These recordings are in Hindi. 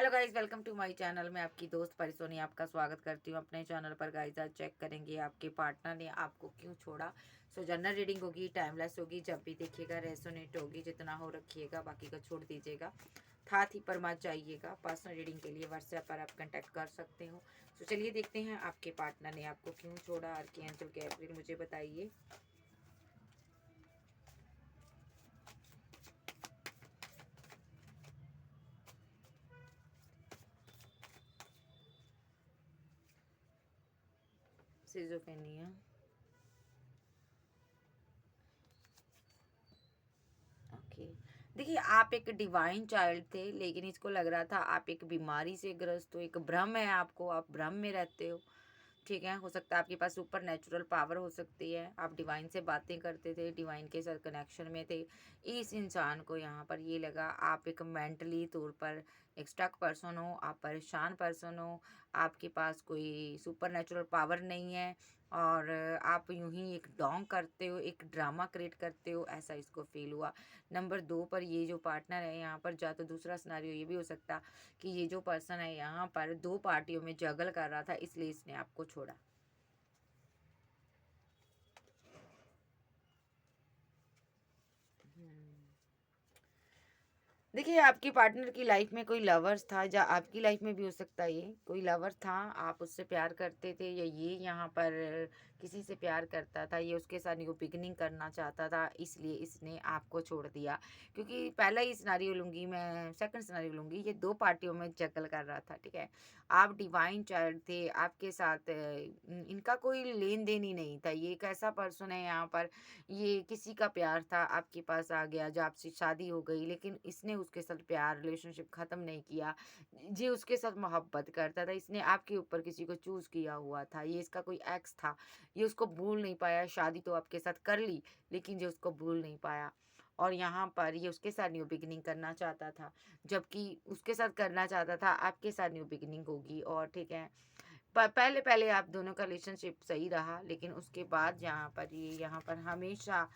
Hello guys, welcome to my channel. मैं आपकी दोस्त परिसोनी आपका स्वागत करती हूँ अपने चैनल पर। गाइस आज चेक करेंगे आपके पार्टनर ने आपको क्यों छोड़ा। सो जनरल रीडिंग होगी, टाइमलेस होगी, जब भी देखिएगा रेसोनेट होगी, जितना हो रखिएगा, बाकी का छोड़ दीजिएगा। साथ ही पर मत जाइएगा। पर्सनल रीडिंग के लिए व्हाट्सएप पर आप कांटेक्ट कर सकते हो। तो चलिए देखते हैं आपके पार्टनर ने आपको क्यों छोड़ा। आर्कएंजल गैब्रियल मुझे बताइए। Schizophrenia, okay. देखिए, आप एक डिवाइन चाइल्ड थे, लेकिन इसको लग रहा था आप एक बीमारी से ग्रस्त हो, एक भ्रम है आपको, आप भ्रम में रहते हो। ठीक है, हो सकता है आपके पास सुपर नेचुरल पावर हो सकती है। आप डिवाइन से बातें करते थे, डिवाइन के साथ कनेक्शन में थे। इस इंसान को यहाँ पर ये लगा आप एक मेंटली तौर पर एक स्टक पर्सन हो, आप परेशान पर्सन हो, आपके पास कोई सुपर नेचुरल पावर नहीं है और आप यूं ही एक डोंग करते हो, एक ड्रामा क्रिएट करते हो, ऐसा इसको फील हुआ। नंबर 2 पर ये जो पार्टनर है यहाँ पर, या तो दूसरा सिनेरियो ये भी हो सकता कि ये जो पर्सन है यहाँ पर 2 पार्टियों में जगल कर रहा था, इसलिए इसने आपको छोड़ा। देखिए, आपकी पार्टनर की लाइफ में कोई लवर्स था, या आपकी लाइफ में भी हो सकता है ये कोई लवर था। आप उससे प्यार करते थे, या ये यहाँ पर किसी से प्यार करता था, ये उसके साथ न्यू बिगिनिंग करना चाहता था, इसलिए इसने आपको छोड़ दिया। क्योंकि पहला ही सिनेरियो लूंगी मैं, सेकंड सिनेरियो लूंगी, ये 2 पार्टियों में जगल कर रहा था। ठीक है, आप डिवाइन चाइल्ड थे, आपके साथ इनका कोई लेन देन ही नहीं था। ये एक ऐसा पर्सन है यहाँ पर, ये किसी का प्यार था, आपके पास आ गया, जब आपसे शादी हो गई, लेकिन इसने उसके साथ प्यार रिलेशनशिप ख़त्म नहीं किया। ये उसके साथ मोहब्बत करता था, इसने आपके ऊपर किसी को चूज़ किया हुआ था, ये इसका कोई एक्स था। ये उसको भूल नहीं पाया, शादी तो आपके साथ कर ली, लेकिन ये उसको भूल नहीं पाया। और यहाँ पर ये उसके साथ न्यू बिगिनिंग करना चाहता था, जबकि उसके साथ करना चाहता था आपके साथ न्यू बिगिनिंग होगी। और ठीक है, पहले पहले आप दोनों का रिलेशनशिप सही रहा, लेकिन उसके बाद यहाँ पर हमेशा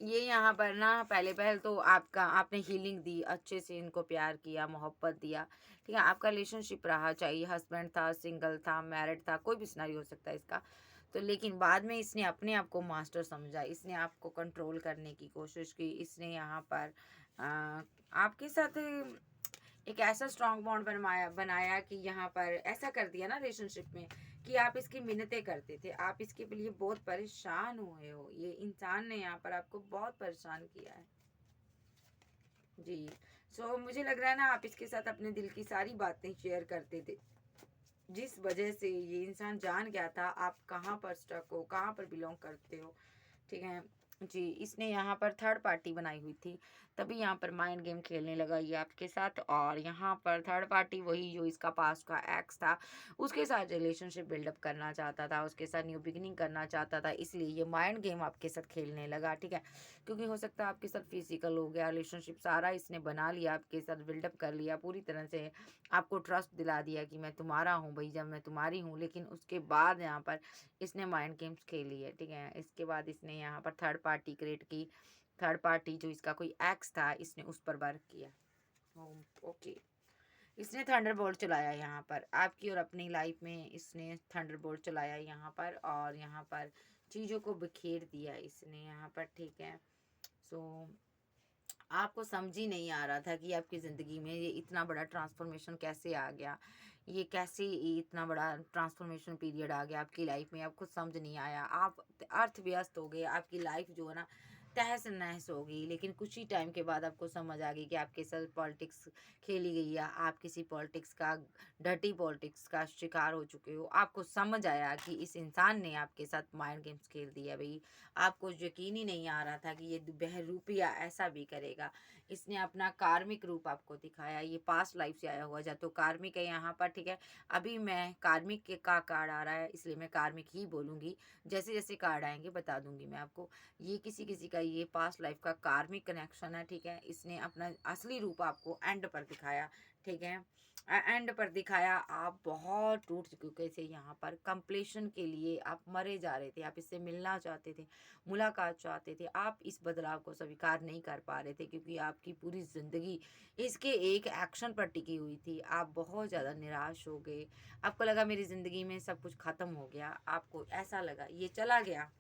ये यहाँ पर ना, पहले पहल तो आपने हीलिंग दी, अच्छे से इनको प्यार किया, मोहब्बत दिया। ठीक है, आपका रिलेशनशिप रहा, चाहिए हस्बैंड था, सिंगल था, मैरिड था, कोई भी सिनेरियो हो सकता है इसका। तो लेकिन बाद में इसने अपने आप को मास्टर समझा, इसने आपको कंट्रोल करने की कोशिश की, इसने यहाँ पर आपके साथ एक ऐसा स्ट्रॉन्ग बॉन्ड बनवाया बनाया कि यहाँ पर ऐसा कर दिया ना रिलेशनशिप में, कि आप इसकी मिन्नतें करते थे, आप इसके लिए बहुत परेशान हुए हो। ये इंसान ने यहाँ पर आपको बहुत परेशान किया है। जी। मुझे लग रहा है ना, आप इसके साथ अपने दिल की सारी बातें शेयर करते थे, जिस वजह से ये इंसान जान गया था आप कहाँ पर स्टक हो, कहाँ पर बिलोंग करते हो। ठीक है जी, इसने यहाँ पर थर्ड पार्टी बनाई हुई थी, तभी यहाँ पर माइंड गेम खेलने लगा ये आपके साथ। और यहाँ पर थर्ड पार्टी वही जो इसका पास्ट का एक्स था, उसके साथ रिलेशनशिप बिल्डअप करना चाहता था, उसके साथ न्यू बिगिनिंग करना चाहता था, इसलिए ये माइंड गेम आपके साथ खेलने लगा। ठीक है, क्योंकि हो सकता है आपके साथ फिजिकल हो गया, रिलेशनशिप सारा इसने बना लिया, आपके साथ बिल्डअप कर लिया, पूरी तरह से आपको ट्रस्ट दिला दिया कि मैं तुम्हारा हूँ भाई, जब मैं तुम्हारी हूँ। लेकिन उसके बाद यहाँ पर इसने माइंड गेम्स खेली है। ठीक है, इसके बाद इसने यहाँ पर थर्ड पार्टी क्रिएट की, थर्ड पार्टी जो इसका कोई एक्स था, इसने उस पर वर्क किया। ओके, इसने थंडरबोल्ट चलाया यहाँ पर आपकी और अपनी लाइफ में, इसने थंडरबोल्ट चलाया यहाँ पर, और यहाँ पर चीज़ों को बिखेर दिया इसने यहाँ पर। ठीक है, सो आपको समझ ही नहीं आ रहा था कि आपकी ज़िंदगी में ये इतना बड़ा ट्रांसफॉर्मेशन कैसे आ गया, ये कैसे ये इतना बड़ा ट्रांसफॉर्मेशन पीरियड आ गया आपकी लाइफ में, आपको समझ नहीं आया, आप अर्थ व्यस्त हो गए, आपकी लाइफ जो है ना तहस नहस हो गई। लेकिन कुछ ही टाइम के बाद आपको समझ आ गई कि आपके साथ पॉलिटिक्स खेली गई है, आप किसी पॉलिटिक्स का, डर्टी पॉलिटिक्स का शिकार हो चुके हो। आपको समझ आया कि इस इंसान ने आपके साथ माइंड गेम्स खेल दिया भाई। आपको यकीन ही नहीं आ रहा था कि ये बहरूपिया ऐसा भी करेगा। इसने अपना कार्मिक रूप आपको दिखाया, ये पास्ट लाइफ से आया हुआ, या तो कार्मिक है यहाँ पर। ठीक है, अभी मैं कार्मिक के का कार्ड आ रहा है, इसलिए मैं कार्मिक ही बोलूँगी, जैसे जैसे कार्ड आएंगे बता दूंगी मैं आपको। ये किसी किसी का ये पास्ट लाइफ का कार्मिक कनेक्शन है। ठीक है, इसने अपना असली रूप आपको एंड पर दिखाया। ठीक है। एंड पर दिखाया आप बहुत टूट चुके थे, यहाँ पर कंप्लीशन के लिए आप मरे जा रहे थे, आप इससे मिलना चाहते थे, मुलाकात चाहते थे, आप इस बदलाव को स्वीकार नहीं कर पा रहे थे क्योंकि आपकी पूरी ज़िंदगी इसके एक एक्शन पर टिकी हुई थी। आप बहुत ज़्यादा निराश हो गए, आपको लगा मेरी ज़िंदगी में सब कुछ ख़त्म हो गया, आपको ऐसा लगा ये चला गया,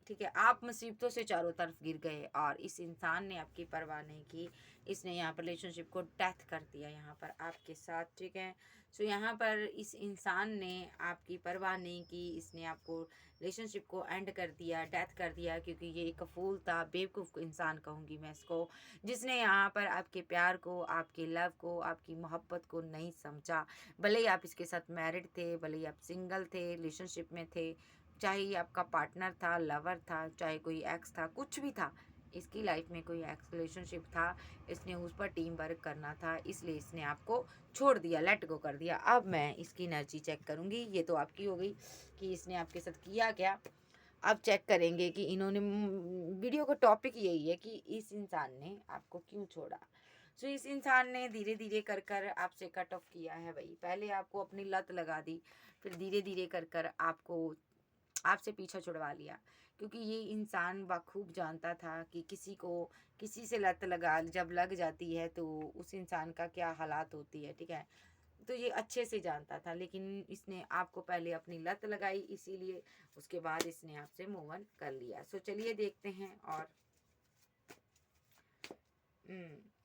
ठीक है। आप मुसीबतों से चारों तरफ गिर गए और इस इंसान ने आपकी परवाह नहीं की, इसने यहाँ पर रिलेशनशिप को डेथ कर दिया यहाँ पर आपके साथ, ठीक है। सो यहाँ पर इस इंसान ने आपकी परवाह नहीं की, इसने आपको रिलेशनशिप को एंड कर दिया, डेथ कर दिया, क्योंकि ये एक फूल था, बेवकूफ़ इंसान कहूँगी मैं इसको, जिसने यहाँ पर आपके प्यार को, आपके लव को, आपकी मोहब्बत को नहीं समझा। भले ही आप इसके साथ मैरिड थे, भले ही आप सिंगल थे, रिलेशनशिप में थे, चाहे ये आपका पार्टनर था, लवर था, चाहे कोई एक्स था, कुछ भी था, इसकी लाइफ में कोई एक्स रिलेशनशिप था, इसने उस पर टीम वर्क करना था, इसलिए इसने आपको छोड़ दिया, लेट गो कर दिया। अब मैं इसकी एनर्जी चेक करूँगी, ये तो आपकी हो गई कि इसने आपके साथ किया क्या। अब चेक करेंगे कि इन्होंने वीडियो का टॉपिक यही है कि इस इंसान ने आपको क्यों छोड़ा। सो इस इंसान ने धीरे धीरे कर कर आपसे कट ऑफ किया है भाई, पहले आपको अपनी लत लगा दी, फिर धीरे धीरे कर कर आपको आपसे पीछा छुड़वा लिया, क्योंकि ये इंसान बखूब जानता था कि किसी से लत लगा जब लग जाती है तो उस इंसान का क्या हालात होती है, ठीक है। तो ये अच्छे से जानता था, लेकिन इसने आपको पहले अपनी लत लगाई, इसीलिए उसके बाद इसने आपसे मूव ऑन कर लिया। सो चलिए देखते हैं और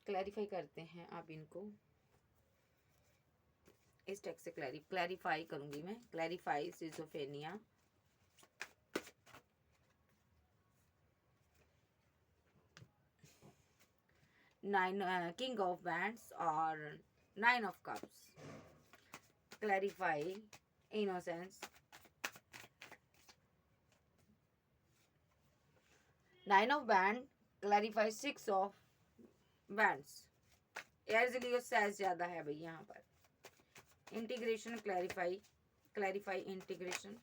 क्लैरिफाई करते हैं। आप इनको इस टेक्स्ट से क्लैरिफाई करूंगी मैं। Clarify schizophrenia, nine king of wands और nine of cups, clarify innocence, nine of बैंड, क्लैरिफाई सिक्स ऑफ बैंड्स। एयरजिलियो सैस ज्यादा है भाई यहाँ पर। Integration, clarify integration.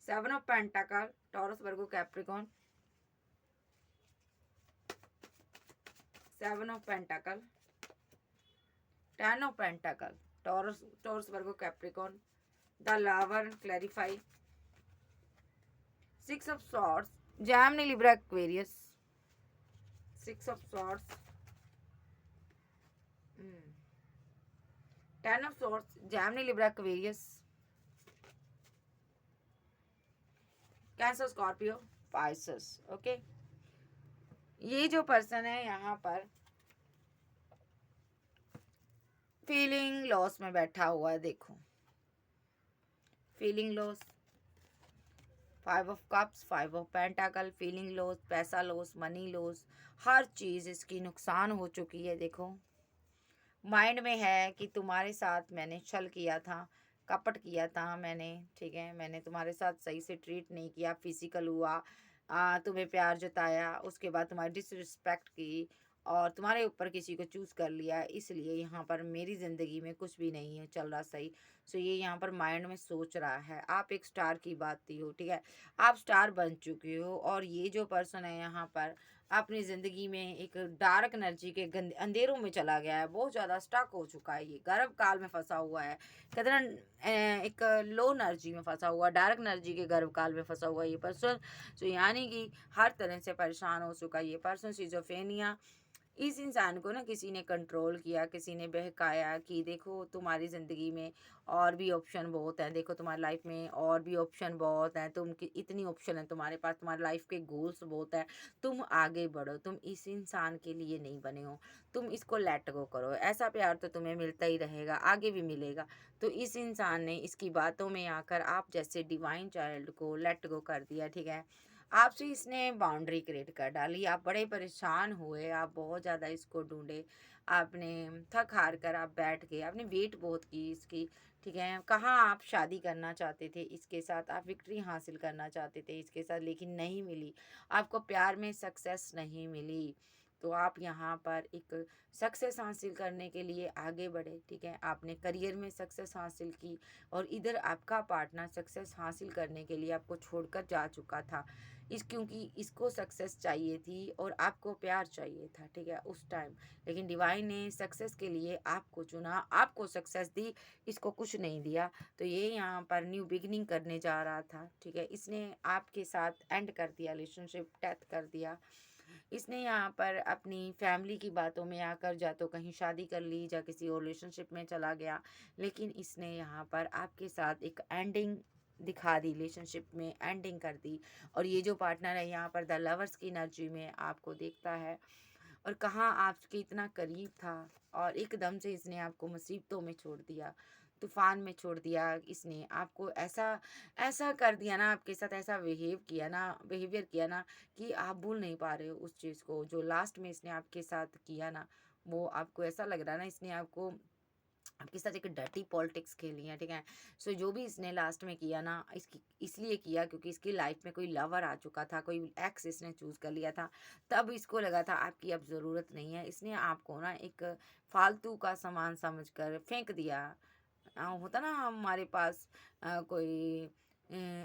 Seven of pentacle, Taurus Virgo Capricorn, seven of pentacle, ten of pentacle, Taurus Virgo Capricorn, the lover, clarify, six of swords, Gemini Libra Aquarius, six of swords, ten of swords, Gemini Libra Aquarius, Cancer, Scorpio, Pisces. Okay, ये जो पर्सन है यहाँ पर फीलिंग लॉस में बैठा हुआ है, देखो feeling loss, five of cups, five of pentacle, feeling loss, पैसा लॉस, मनी लॉस, हर चीज़ इसकी नुकसान हो चुकी है। देखो माइंड में है कि तुम्हारे साथ मैंने छल किया था, कपट किया था मैंने, ठीक है, मैंने तुम्हारे साथ सही से ट्रीट नहीं किया, फिजिकल हुआ, तुम्हें प्यार जताया, उसके बाद तुम्हारी डिसरिस्पेक्ट की और तुम्हारे ऊपर किसी को चूज़ कर लिया, इसलिए यहाँ पर मेरी ज़िंदगी में कुछ भी नहीं है चल रहा सही। सो ये यहाँ पर माइंड में सोच रहा है। आप एक स्टार की बात थी हो, ठीक है, आप स्टार बन चुके हो और ये जो पर्सन है यहाँ पर अपनी ज़िंदगी में एक डार्क एनर्जी के गंदे अंधेरों में चला गया है, बहुत ज़्यादा स्टक हो चुका है, ये गर्भ काल में फंसा हुआ है, कितना एक लो एनर्जी में फंसा हुआ, डार्क एनर्जी के गर्भ काल में फंसा हुआ ये पर्सन। तो यानी कि हर तरह से परेशान हो चुका है ये पर्सन। सिजोफेनिया, इस इंसान को ना किसी ने कंट्रोल किया, किसी ने बहकाया कि देखो तुम्हारी ज़िंदगी में और भी ऑप्शन बहुत हैं, देखो तुम्हारी लाइफ में और भी ऑप्शन बहुत हैं, इतनी ऑप्शन है तुम्हारे पास, तुम्हारी लाइफ के गोल्स बहुत हैं, तुम आगे बढ़ो, तुम इस इंसान के लिए नहीं बने हो, तुम इसको लेट गो करो, ऐसा प्यार तो तुम्हें मिलता ही रहेगा, आगे भी मिलेगा। तो इस इंसान ने इसकी बातों में आकर आप जैसे डिवाइन चाइल्ड को लेट गो कर दिया, ठीक है। आपसे इसने बाउंड्री क्रिएट कर डाली, आप बड़े परेशान हुए, आप बहुत ज़्यादा इसको ढूंढे, आपने थक हार कर आप बैठ गए, आपने वेट बहुत की इसकी, ठीक है। कहाँ आप शादी करना चाहते थे इसके साथ, आप विक्ट्री हासिल करना चाहते थे इसके साथ, लेकिन नहीं मिली, आपको प्यार में सक्सेस नहीं मिली, तो आप यहाँ पर एक सक्सेस हासिल करने के लिए आगे बढ़े, ठीक है। आपने करियर में सक्सेस हासिल की और इधर आपका पार्टनर सक्सेस हासिल करने के लिए आपको छोड़कर जा चुका था, क्योंकि इसको सक्सेस चाहिए थी और आपको प्यार चाहिए था, ठीक है, उस टाइम। लेकिन डिवाइन ने सक्सेस के लिए आपको चुना, आपको सक्सेस दी, इसको कुछ नहीं दिया। तो ये यहाँ पर न्यू बिगिनिंग करने जा रहा था, ठीक है। इसने आपके साथ एंड कर दिया, रिलेशनशिप डेथ कर दिया। इसने यहाँ पर अपनी फैमिली की बातों में आकर या तो कहीं शादी कर ली या किसी और रिलेशनशिप में चला गया, लेकिन इसने यहाँ पर आपके साथ एक एंडिंग दिखा दी, रिलेशनशिप में एंडिंग कर दी। और ये जो पार्टनर है यहाँ पर द लवर्स की एनर्जी में आपको देखता है और कहाँ आपके इतना करीब था और एकदम से इसने आपको मुसीबतों में छोड़ दिया, तूफान में छोड़ दिया। इसने आपको ऐसा ऐसा कर दिया ना, आपके साथ ऐसा बिहेवियर किया ना कि आप भूल नहीं पा रहे हो उस चीज़ को। जो लास्ट में इसने आपके साथ किया ना, वो आपको ऐसा लग रहा है ना, इसने आपको आपके साथ एक डर्टी पॉलिटिक्स खेली है, ठीक है। सो जो भी इसने लास्ट में किया ना, इसकी इसलिए किया क्योंकि इसकी लाइफ में कोई लवर आ चुका था, कोई एक्स इसने चूज़ कर लिया था। तब इसको लगा था आपकी अब ज़रूरत नहीं है, इसने आपको ना एक फालतू का सामान समझकर फेंक दिया। होता ना हमारे पास कोई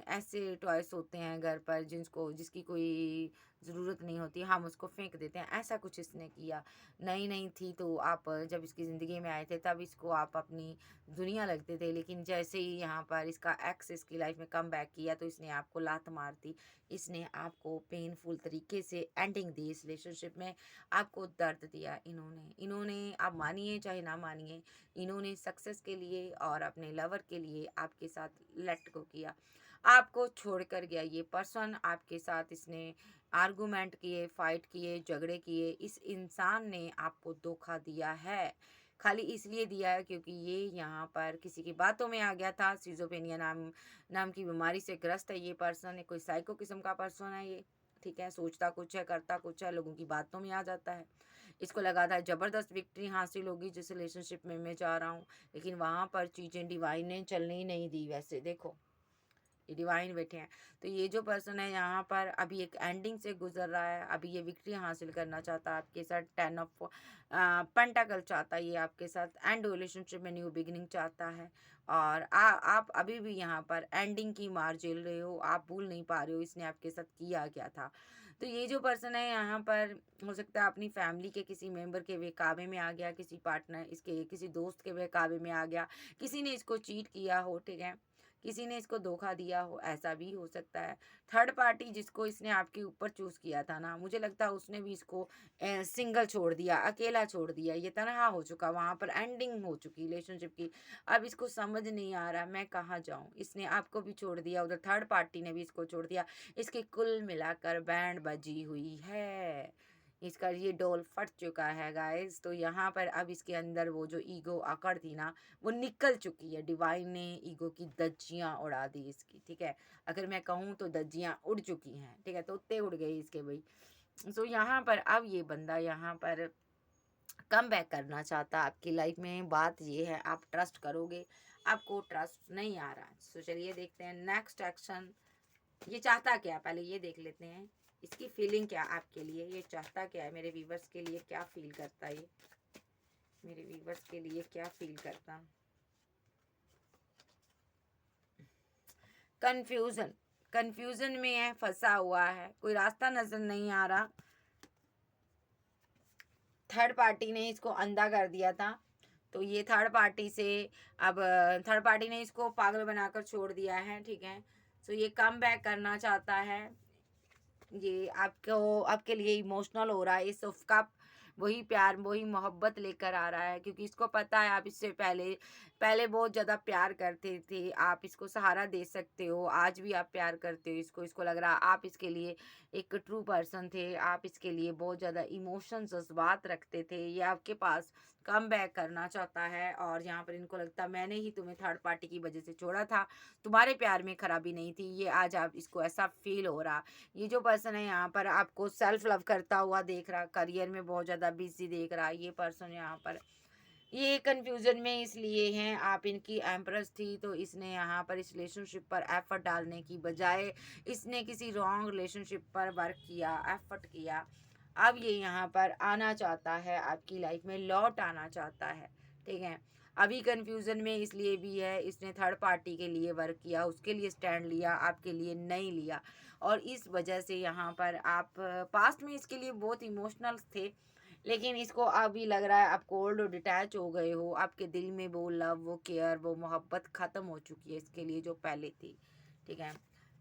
ऐसे टॉयस होते हैं घर पर जिसकी कोई ज़रूरत नहीं होती, हम उसको फेंक देते हैं, ऐसा कुछ इसने किया। नई नई थी तो आप जब इसकी ज़िंदगी में आए थे तब इसको आप अपनी दुनिया लगते थे, लेकिन जैसे ही यहाँ पर इसका एक्स इसकी लाइफ में कम बैक किया तो इसने आपको लात मार दी। इसने आपको पेनफुल तरीके से एंडिंग दी, इस रिलेशनशिप में आपको दर्द दिया। इन्होंने आप मानिए चाहे ना मानिए, इन्होंने सक्सेस के लिए और अपने लवर के लिए आपके साथ लेट गो किया, आपको छोड़कर गया। ये पर्सन आपके साथ इसने आर्गुमेंट किए, फाइट किए, झगड़े किए। इस इंसान ने आपको धोखा दिया है, खाली इसलिए दिया है क्योंकि ये यहाँ पर किसी की बातों में आ गया था। सिजोफ्रेनिया नाम नाम की बीमारी से ग्रस्त है ये पर्सन, है कोई साइको किस्म का पर्सन है ये, ठीक है। सोचता कुछ है, करता कुछ है, लोगों की बातों में आ जाता है। इसको लगा था ज़बरदस्त विक्ट्री हासिल होगी जिस रिलेशनशिप में मैं जा रहा हूँ, लेकिन वहाँ पर चीज़ें डिवाइन ने चलने ही नहीं दी। वैसे देखो, ये डिवाइन बैठे हैं। तो ये जो पर्सन है यहाँ पर अभी एक एंडिंग से गुजर रहा है, अभी ये विक्ट्री हासिल करना चाहता है आपके साथ, 10 ऑफ पेंटाकल चाहता है ये आपके साथ, एंड रिलेशनशिप में न्यू बिगिनिंग चाहता है। और आप अभी भी यहाँ पर एंडिंग की मार झेल रहे हो, आप भूल नहीं पा रहे हो इसने आपके साथ किया क्या था। तो ये जो पर्सन है यहाँ पर हो सकता है अपनी फैमिली के किसी मेंबर के बहकावे में आ गया, किसी पार्टनर इसके किसी दोस्त के बहकावे में आ गया, किसी ने इसको चीट किया हो, ठीक है, किसी ने इसको धोखा दिया हो, ऐसा भी हो सकता है। थर्ड पार्टी जिसको इसने आपके ऊपर चूज़ किया था ना, मुझे लगता है उसने भी इसको सिंगल छोड़ दिया, अकेला छोड़ दिया, ये तनहा हो चुका, वहाँ पर एंडिंग हो चुकी रिलेशनशिप की। अब इसको समझ नहीं आ रहा मैं कहाँ जाऊँ, इसने आपको भी छोड़ दिया, उधर थर्ड पार्टी ने भी इसको छोड़ दिया। इसकी कुल मिलाकर बैंड बजी हुई है, इसका ये डोल फट चुका है गाइस। तो यहाँ पर अब इसके अंदर वो जो ईगो अकड़ थी ना, वो निकल चुकी है। डिवाइन ने ईगो की धज्जियाँ उड़ा दी इसकी, ठीक है। अगर मैं कहूँ तो धज्जियाँ उड़ चुकी हैं, ठीक है, तोते उड़ गए इसके भाई। सो यहाँ पर अब ये बंदा यहाँ पर कम बैक करना चाहता है आपकी लाइफ में। बात ये है आप ट्रस्ट करोगे, आपको ट्रस्ट नहीं आ रहा। सो चलिए देखते हैं नेक्स्ट एक्शन, ये चाहता क्या, पहले ये देख लेते हैं इसकी फीलिंग क्या आपके लिए, ये चाहता क्या है, मेरे व्यूवर्स के लिए क्या फील करता है, ये मेरे व्यूवर्स के लिए क्या फील करता। कंफ्यूजन, कंफ्यूजन में है, फंसा हुआ है, कोई रास्ता नजर नहीं आ रहा। थर्ड पार्टी ने इसको अंधा कर दिया था, तो ये थर्ड पार्टी से अब थर्ड पार्टी ने इसको पागल बनाकर छोड़ दिया है, ठीक है। सो ये कम बैक करना चाहता है, ये आपको आपके लिए इमोशनल हो रहा है। इस उसका वही प्यार वही मोहब्बत लेकर आ रहा है, क्योंकि इसको पता है आप इससे पहले पहले बहुत ज़्यादा प्यार करते थे, आप इसको सहारा दे सकते हो, आज भी आप प्यार करते हो इसको। इसको लग रहा आप इसके लिए एक ट्रू पर्सन थे, आप इसके लिए बहुत ज़्यादा इमोशंस जज्बात रखते थे। ये आपके पास कम बैक करना चाहता है और यहाँ पर इनको लगता मैंने ही तुम्हें थर्ड पार्टी की वजह से छोड़ा था, तुम्हारे प्यार में खराबी नहीं थी। ये आज आप इसको ऐसा फील हो रहा। ये जो पर्सन है यहाँ पर आपको सेल्फ लव करता हुआ देख रहा, करियर में बहुत ज़्यादा बिजी देख रहा। ये पर्सन यहाँ पर ये कंफ्यूजन में इसलिए हैं, आप इनकी एम्प्रेस थी तो इसने यहाँ पर इस रिलेशनशिप पर एफर्ट डालने की बजाय इसने किसी रॉन्ग रिलेशनशिप पर वर्क किया, एफर्ट किया। अब ये यहाँ पर आना चाहता है, आपकी लाइफ में लौट आना चाहता है, ठीक है। अभी कंफ्यूजन में इसलिए भी है, इसने थर्ड पार्टी के लिए वर्क किया, उसके लिए स्टैंड लिया, आपके लिए नहीं लिया, और इस वजह से यहाँ पर आप पास्ट में इसके लिए बहुत इमोशनल थे, लेकिन इसको अभी लग रहा है आप कोल्ड और डिटैच हो गए हो, आपके दिल में वो लव, वो केयर, वो मोहब्बत ख़त्म हो चुकी है इसके लिए जो पहले थी, ठीक है।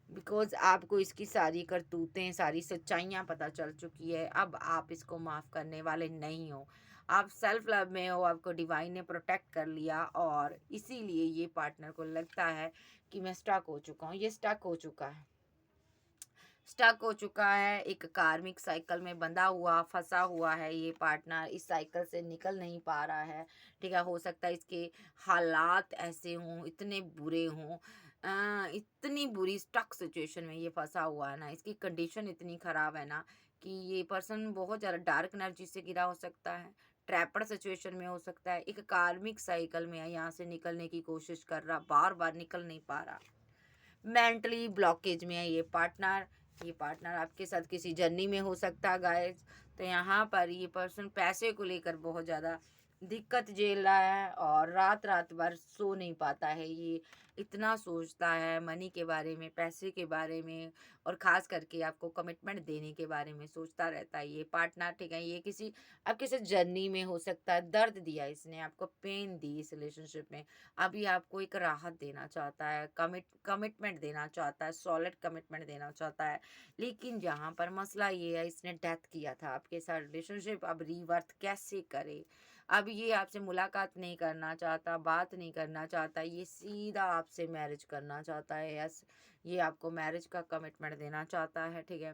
बिकॉज आपको इसकी सारी करतूतें, सारी सच्चाइयाँ पता चल चुकी है, अब आप इसको माफ़ करने वाले नहीं हो। आप सेल्फ लव में हो, आपको डिवाइन ने प्रोटेक्ट कर लिया, और इसीलिए ये पार्टनर को लगता है कि मैं स्टक हो चुका हूँ, ये स्टक हो चुका है, स्टक हो चुका है, एक कार्मिक साइकिल में बंधा हुआ, फंसा हुआ है ये पार्टनर, इस साइकिल से निकल नहीं पा रहा है, ठीक है। हो सकता है इसके हालात ऐसे हों, इतने बुरे हों, इतनी बुरी स्टक सिचुएशन में ये फंसा हुआ है ना, इसकी कंडीशन इतनी ख़राब है ना, कि ये पर्सन बहुत ज़्यादा डार्क एनर्जी से घिरा हो सकता है, ट्रैपड सिचुएशन में हो सकता है, एक कार्मिक साइकिल में है, यहाँ से निकलने की कोशिश कर रहा, बार बार निकल नहीं पा रहा, मेंटली ब्लॉकेज में है ये पार्टनर। ये पार्टनर आपके साथ किसी जर्नी में हो सकता है गाइस। तो यहाँ पर ये पर्सन पैसे को लेकर बहुत ज़्यादा दिक्कत झेल रहा है, और रात रात भर सो नहीं पाता है ये, इतना सोचता है मनी के बारे में, पैसे के बारे में, और ख़ास करके आपको कमिटमेंट देने के बारे में सोचता रहता है ये पार्टनर, ठीक है। ये किसी आपके साथ जर्नी में हो सकता है, दर्द दिया इसने आपको, पेन दी इस रिलेशनशिप में, अभी आपको एक राहत देना चाहता है, कमिटमेंट देना चाहता है, सॉलिड कमिटमेंट देना चाहता है। लेकिन जहाँ पर मसला ये है, इसने डेथ किया था आपके साथ रिलेशनशिप, अब रीवर्थ कैसे करे। अब ये आपसे मुलाकात नहीं करना चाहता, बात नहीं करना चाहता, ये सीधा आपसे मैरिज करना चाहता है, यस, ये आपको मैरिज का कमिटमेंट देना चाहता है, ठीक है।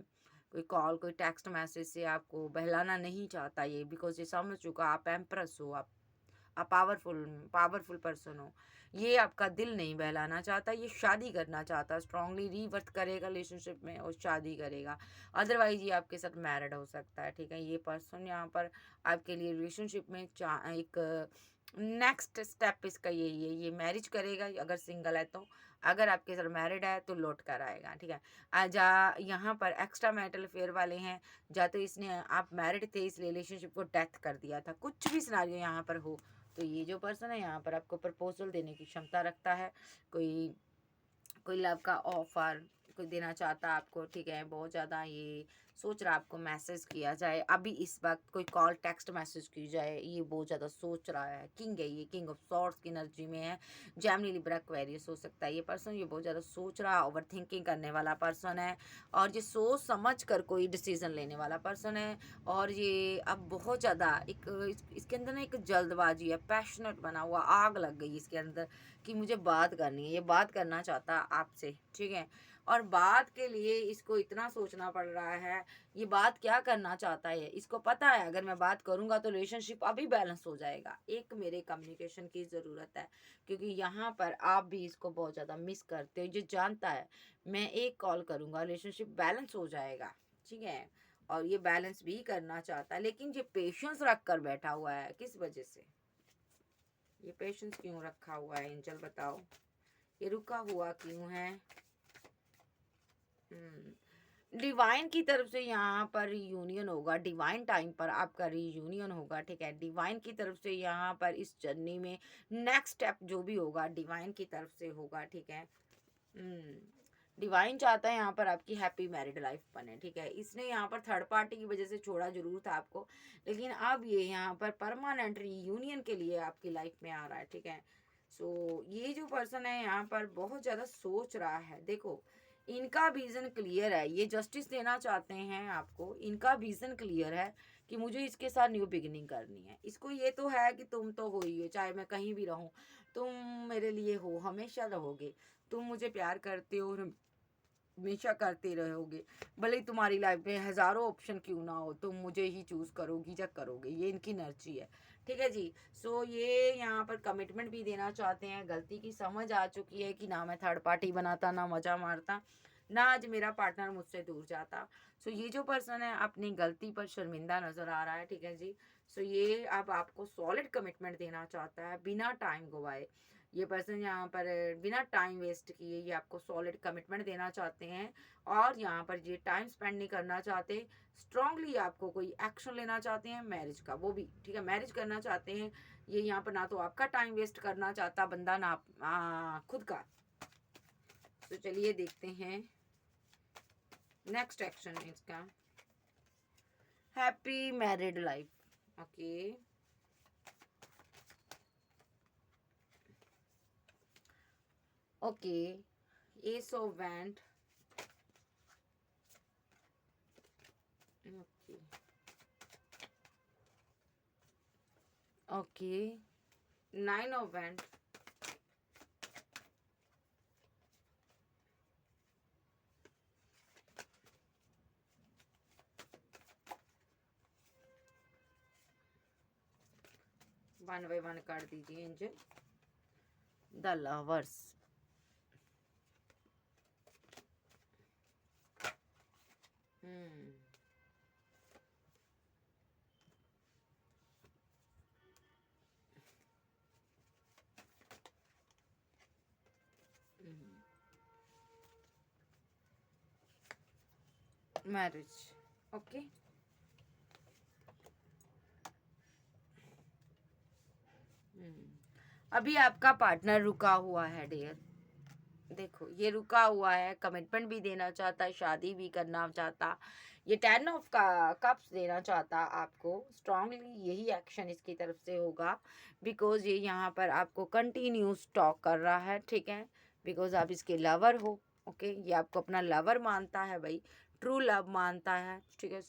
कोई कॉल, कोई टेक्स्ट मैसेज से आपको बहलाना नहीं चाहता ये, बिकॉज ये समझ चुका आप एम्प्रेस हो, आप पावरफुल पावरफुल पर्सन हो। ये आपका दिल नहीं बहलाना चाहता, ये शादी करना चाहता, स्ट्रांगली रीवर्थ करेगा रिलेशनशिप में और शादी करेगा, अदरवाइज ये आपके साथ मैरिड हो सकता है, ठीक है। ये पर्सन यहाँ पर आपके लिए रिलेशनशिप में एक नेक्स्ट स्टेप इसका यही है, ये मैरिज करेगा अगर सिंगल है तो, अगर आपके साथ मैरिड है तो लौट कर आएगा, ठीक है। जा यहाँ पर एक्स्ट्रा मैरिटल अफेयर वाले हैं, या तो इसने आप मैरिड थे, इस रिलेशनशिप को डेथ कर दिया था, कुछ भी सिनारियो यहाँ पर हो, तो ये जो पर्सन है यहाँ पर आपको प्रपोजल देने की क्षमता रखता है, कोई कोई लव का ऑफर कोई देना चाहता है आपको, ठीक है। बहुत ज़्यादा ये सोच रहा है आपको मैसेज किया जाए, अभी इस वक्त कोई कॉल टेक्स्ट मैसेज की जाए, ये बहुत ज़्यादा सोच रहा है। किंग है ये, किंग ऑफ सॉर्ड्स की एनर्जी में है, जेमिनी लिब्रा एक्वेरियस हो सकता है ये पर्सन, ये बहुत ज़्यादा सोच रहा है, ओवर थिंकिंग करने वाला पर्सन है, और ये सोच समझ कर कोई डिसीजन लेने वाला पर्सन है, और ये अब बहुत ज़्यादा इसके अंदर ना एक जल्दबाजी है, पैशनेट बना हुआ, आग लग गई इसके अंदर कि मुझे बात करनी है, ये बात करना चाहता है आपसे, ठीक है। और बात के लिए इसको इतना सोचना पड़ रहा है, ये बात क्या करना चाहता है, इसको पता है अगर मैं बात करूंगा तो रिलेशनशिप अभी बैलेंस हो जाएगा, एक मेरे कम्युनिकेशन की ज़रूरत है, क्योंकि यहाँ पर आप भी इसको बहुत ज़्यादा मिस करते हो, ये जानता है मैं एक कॉल करूंगा रिलेशनशिप बैलेंस हो जाएगा, ठीक है। और ये बैलेंस भी करना चाहता है, लेकिन ये पेशेंस रख कर बैठा हुआ है, किस वजह से ये पेशेंस क्यों रखा हुआ है, एंजल बताओ, ये रुका हुआ क्यों है। डिवाइन की तरफ से यहाँ पर रीयूनियन होगा, डिवाइन टाइम पर आपका रीयूनियन होगा, ठीक है। डिवाइन की तरफ से यहाँ पर इस जर्नी में नेक्स्ट स्टेप जो भी होगा डिवाइन की तरफ से होगा, ठीक है। डिवाइन चाहता है यहाँ पर आपकी हैप्पी मैरिड लाइफ बने, ठीक है। इसने यहाँ पर थर्ड पार्टी की वजह से छोड़ा जरूर था आपको, लेकिन अब ये यहाँ पर परमानेंट रीयूनियन के लिए आपकी लाइफ में आ रहा है, ठीक है। सो ये जो पर्सन है यहाँ पर बहुत ज़्यादा सोच रहा है, देखो इनका विजन क्लियर है, ये जस्टिस देना चाहते हैं आपको, इनका विजन क्लियर है कि मुझे इसके साथ न्यू बिगिनिंग करनी है। इसको ये तो है कि तुम तो हो ही हो, चाहे मैं कहीं भी रहूं, तुम मेरे लिए हो, हमेशा रहोगे, तुम मुझे प्यार करते हो, हमेशा करते रहोगे, भले ही तुम्हारी लाइफ में हज़ारों ऑप्शन क्यों ना हो, तुम मुझे ही चूज़ करोगी या करोगे, ये इनकी एनर्जी है, ठीक है जी। सो ये यहाँ पर कमिटमेंट भी देना चाहते हैं, गलती की समझ आ चुकी है कि ना मैं थर्ड पार्टी बनाता, ना मज़ा मारता, ना आज मेरा पार्टनर मुझसे दूर जाता। सो ये जो पर्सन है अपनी गलती पर शर्मिंदा नज़र आ रहा है, ठीक है जी। सो ये अब आपको सॉलिड कमिटमेंट देना चाहता है बिना टाइम गवाए। ये पर्सन यहाँ पर बिना टाइम वेस्ट किए ये आपको सॉलिड कमिटमेंट देना चाहते हैं, और यहाँ पर ये टाइम स्पेंड नहीं करना चाहते। स्ट्रांगली आपको कोई एक्शन लेना चाहते हैं मैरिज का, वो भी ठीक है, मैरिज करना चाहते हैं। ये यहाँ पर ना तो आपका टाइम वेस्ट करना चाहता बंदा, ना खुद का। तो चलिए देखते हैं नेक्स्ट एक्शन इसका। Happy married life, okay. Okay, S of wand, okay okay, nine of wand, one by one कर दीजिए angel. The lovers, marriage, okay. अभी आपका पार्टनर रुका हुआ है डियर। देखो ये रुका हुआ है, कमिटमेंट भी देना चाहता है, शादी भी करना चाहता। ये 10 ऑफ का कप्स देना चाहता आपको। स्ट्रांगली यही एक्शन इसकी तरफ से होगा, बिकॉज ये यहाँ पर आपको कंटिन्यूस टॉक कर रहा है, ठीक है। बिकॉज आप इसके लवर हो, ओके। ये आपको अपना लवर मानता है भाई, ट्रू लव मानता है, ठीक है।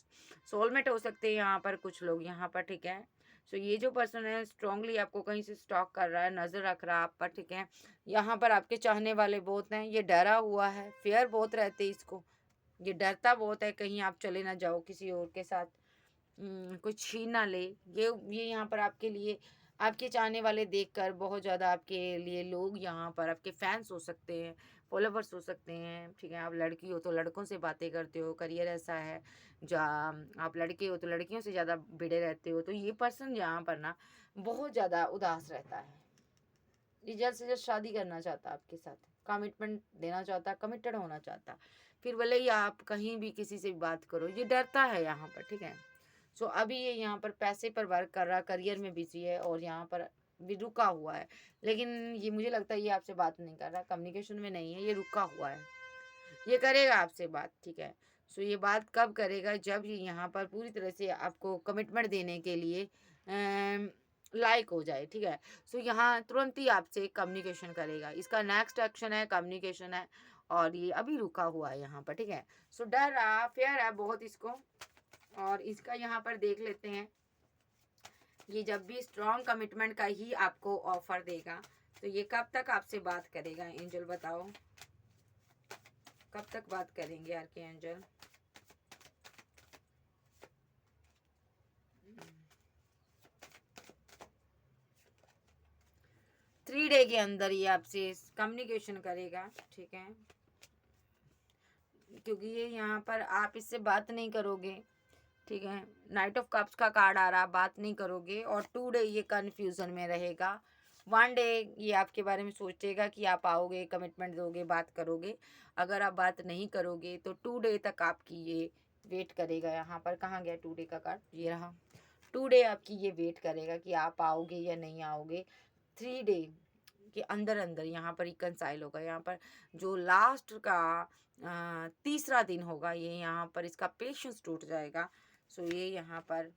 सोलमेट हो सकते हैं यहाँ पर कुछ लोग यहाँ पर, ठीक है। सो ये जो पर्सन है स्ट्रांगली आपको कहीं से स्टॉक कर रहा है, नजर रख रहा है आप पर, ठीक है। यहाँ पर आपके चाहने वाले बहुत हैं, ये डरा हुआ है, फेयर बहुत रहते हैं इसको। ये डरता बहुत है कहीं आप चले ना जाओ किसी और के साथ, कुछ छीन ना ले। ये यहाँ पर आपके लिए, आपके चाहने वाले देखकर बहुत ज़्यादा आपके लिए लोग यहाँ पर आपके फैंस हो सकते हैं, फॉलोवर्स हो सकते हैं, ठीक है। आप लड़की हो तो लड़कों से बातें करते हो, करियर ऐसा है। आप लड़के हो तो लड़कियों से ज़्यादा भिड़े रहते हो। तो ये पर्सन यहाँ पर ना बहुत ज़्यादा उदास रहता है। ये जल्द से जल्द शादी करना चाहता आपके साथ, कमिटमेंट देना चाहता, कमिटेड होना चाहता। फिर भले ही आप कहीं भी किसी से भी बात करो, ये डरता है यहाँ पर, ठीक है। सो अभी ये यहाँ पर पैसे पर वर्क कर रहा, करियर में बिजी है, और यहाँ पर भी रुका हुआ है। लेकिन ये मुझे लगता है ये आपसे बात नहीं कर रहा, कम्युनिकेशन में नहीं है, ये रुका हुआ है। ये करेगा आपसे बात, ठीक है। सो ये बात कब करेगा, जब ये यहाँ पर पूरी तरह से आपको कमिटमेंट देने के लिए लाइक हो जाए, ठीक है। सो यहाँ तुरंत ही आपसे कम्युनिकेशन करेगा, इसका नेक्स्ट एक्शन है कम्युनिकेशन है। और ये अभी रुका हुआ है यहाँ पर, ठीक है। सो डर रहा, फेयर है बहुत इसको। और इसका यहाँ पर देख लेते हैं, ये जब भी स्ट्रॉन्ग कमिटमेंट का ही आपको ऑफर देगा, तो ये कब तक आपसे बात करेगा एंजल, बताओ कब तक बात करेंगे यार के एंजल। 3 डे के अंदर ये आपसे कम्युनिकेशन करेगा, ठीक है। क्योंकि ये यहाँ पर आप इससे बात नहीं करोगे, ठीक है। नाइट ऑफ कप्स का कार्ड आ रहा, बात नहीं करोगे, और 2 डे ये कन्फ्यूजन में रहेगा। 1 डे ये आपके बारे में सोचेगा कि आप आओगे, कमिटमेंट दोगे, बात करोगे। अगर आप बात नहीं करोगे तो 2 डे तक आपकी ये वेट करेगा। यहाँ पर कहाँ गया 2 डे का कार्ड, ये रहा। 2 डे आपकी ये वेट करेगा कि आप आओगे या नहीं आओगे। 3 डे के अंदर अंदर यहाँ पर रिकनसाइल होगा। यहाँ पर जो लास्ट का तीसरा दिन होगा, ये यहाँ पर इसका पेशेंस टूट जाएगा। सो ये यहाँ पर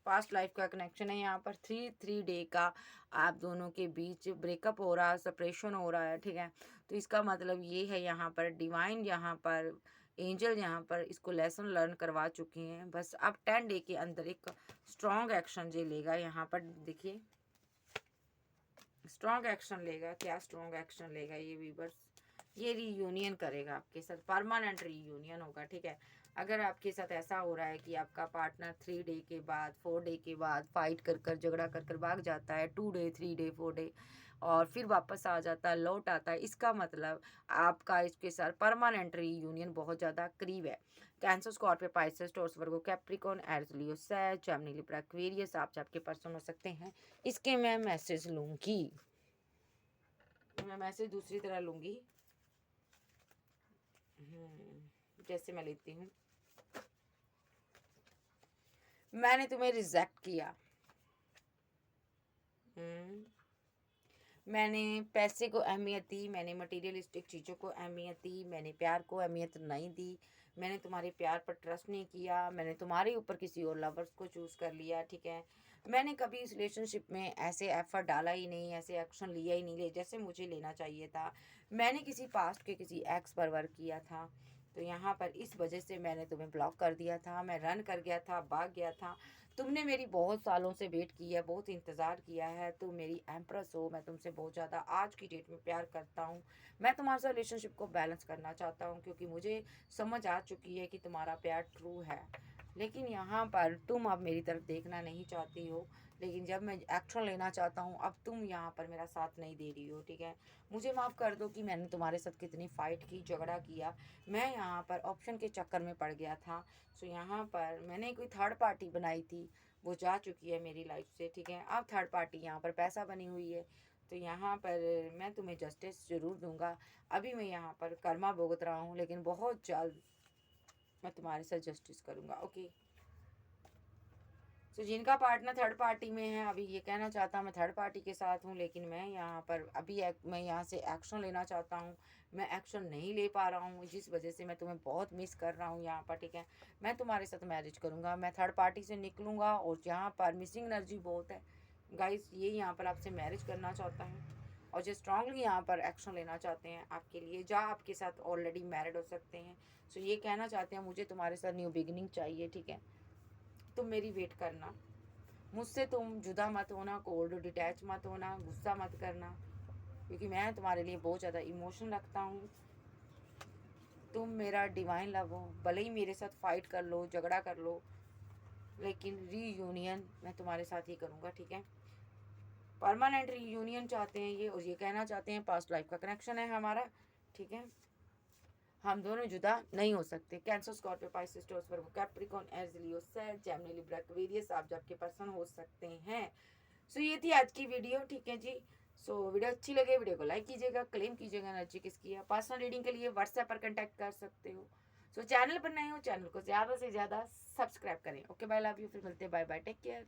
पास्ट लाइफ का कनेक्शन है। यहाँ पर 3 डे का आप दोनों के बीच ब्रेकअप हो रहा है, सेपरेशन हो रहा है, ठीक है। तो इसका मतलब ये है यहाँ पर डिवाइन, यहाँ पर एंजल यहाँ पर इसको लेसन लर्न करवा चुके हैं। बस अब 10 डे के अंदर एक स्ट्रॉन्ग एक्शन जे लेगा। यहाँ पर देखिए स्ट्रॉन्ग एक्शन लेगा, क्या स्ट्रॉन्ग एक्शन लेगा ये वीवर्स, ये रीयूनियन करेगा आपके साथ, परमानेंट रीयूनियन होगा, ठीक है। अगर आपके साथ ऐसा हो रहा है कि आपका पार्टनर 3 डे के बाद 4 डे के बाद फाइट कर कर झगड़ा कर कर भाग जाता है, 2 डे 3 डे 4 डे और फिर वापस आ जाता है, लौट आता है, इसका मतलब आपका इसके साथ परमानेंट रीयूनियन बहुत ज़्यादा करीब है। कैंसर, स्कॉर्पियो, पाइसेस, टॉरस, वर्गो, कैप्रिकॉर्न, एरीज, लियो, सैज, जेमिनी, लिब्रा, एक्वेरियस आप आपके पर्सन हो सकते हैं। इसके मैं मैसेज लूंगी, मैं मैसेज दूसरी तरह लूंगी। जैसे मैं लेती हूँ, मैंने तुम्हें रिजेक्ट किया। मैंने पैसे को अहमियत दी, मैंने मटेरियलिस्टिक चीज़ों को अहमियत दी, मैंने प्यार को अहमियत नहीं दी, मैंने तुम्हारे प्यार पर ट्रस्ट नहीं किया, मैंने तुम्हारे ऊपर किसी और लवर्स को चूज़ कर लिया, ठीक है। मैंने कभी इस रिलेशनशिप में ऐसे एफर्ट डाला ही नहीं, ऐसे एक्शन लिया ही नहीं ले जैसे मुझे लेना चाहिए था। मैंने किसी पास्ट के किसी एक्स पर वर्क किया था, तो यहाँ पर इस वजह से मैंने तुम्हें ब्लॉक कर दिया था, मैं रन कर गया था, भाग गया था। तुमने मेरी बहुत सालों से वेट की है, बहुत इंतज़ार किया है, तुम मेरी एम्प्रेस हो, मैं तुमसे बहुत ज़्यादा आज की डेट में प्यार करता हूँ। मैं तुम्हारे साथ रिलेशनशिप को बैलेंस करना चाहता हूँ क्योंकि मुझे समझ आ चुकी है कि तुम्हारा प्यार ट्रू है। लेकिन यहाँ पर तुम अब मेरी तरफ देखना नहीं चाहती हो, लेकिन जब मैं एक्शन लेना चाहता हूँ अब तुम यहाँ पर मेरा साथ नहीं दे रही हो, ठीक है। मुझे माफ़ कर दो कि मैंने तुम्हारे साथ कितनी फ़ाइट की, झगड़ा किया, मैं यहाँ पर ऑप्शन के चक्कर में पड़ गया था। सो यहाँ पर मैंने कोई थर्ड पार्टी बनाई थी, वो जा चुकी है मेरी लाइफ से, ठीक है। अब थर्ड पार्टी यहाँ पर पैसा बनी हुई है, तो यहाँ पर मैं तुम्हें जस्टिस ज़रूर दूंगा। अभी मैं यहाँ पर कर्मा भुगत रहा हूँ, लेकिन बहुत जल्द मैं तुम्हारे साथ जस्टिस करूँगा, ओके। तो जिनका पार्टनर थर्ड पार्टी में है, अभी ये कहना चाहता हूँ मैं थर्ड पार्टी के साथ हूँ, लेकिन मैं यहाँ पर अभी मैं यहाँ से एक्शन लेना चाहता हूँ, मैं एक्शन नहीं ले पा रहा हूँ, जिस वजह से मैं तुम्हें बहुत मिस कर रहा हूँ यहाँ पर, ठीक है। मैं तुम्हारे साथ मैरिज करूँगा, मैं थर्ड पार्टी से निकलूँगा और यहाँ पर मिसिंग एनर्जी बहुत है गाइस, ये यहाँ पर आपसे मैरिज करना चाहता है और जो स्ट्रांगली यहाँ पर एक्शन लेना चाहते हैं आपके लिए, जहाँ आपके साथ ऑलरेडी मैरिड हो सकते हैं। सो ये कहना चाहते हैं मुझे तुम्हारे साथ न्यू बिगिनिंग चाहिए, ठीक है। तुम मेरी वेट करना, मुझसे तुम जुदा मत होना, कोल्ड डिटैच मत होना, गुस्सा मत करना, क्योंकि मैं तुम्हारे लिए बहुत ज़्यादा इमोशन रखता हूँ। तुम मेरा डिवाइन लव हो, भले ही मेरे साथ फाइट कर लो, झगड़ा कर लो, लेकिन रीयूनियन मैं तुम्हारे साथ ही करूँगा, ठीक है। परमानेंट रीयूनियन चाहते हैं ये, और ये कहना चाहते हैं पास्ट लाइफ का कनेक्शन है हमारा, ठीक है। हम दोनों जुदा नहीं हो सकते। कैंसर, स्कॉर्पियो, पाइसेस, टॉरस, वर्गो, कैप्रिकॉर्न, एरीज, लियो, सैज, जेमिनी, लिब्रा, एक्वेरियस आप जब के पर्सन हो सकते हैं। सो ये थी आज की वीडियो, ठीक है जी। सो वीडियो अच्छी लगे वीडियो को लाइक कीजिएगा, क्लेम कीजिएगा एनर्जी किसकी है। पर्सनल रीडिंग के लिए व्हाट्सएप पर कॉन्टैक्ट कर सकते हो। सो चैनल पर नए हो, चैनल को ज़्यादा से ज़्यादा सब्सक्राइब करें। ओके बाय, लव यू, फिर मिलते हैं, बाय बाय, टेक केयर।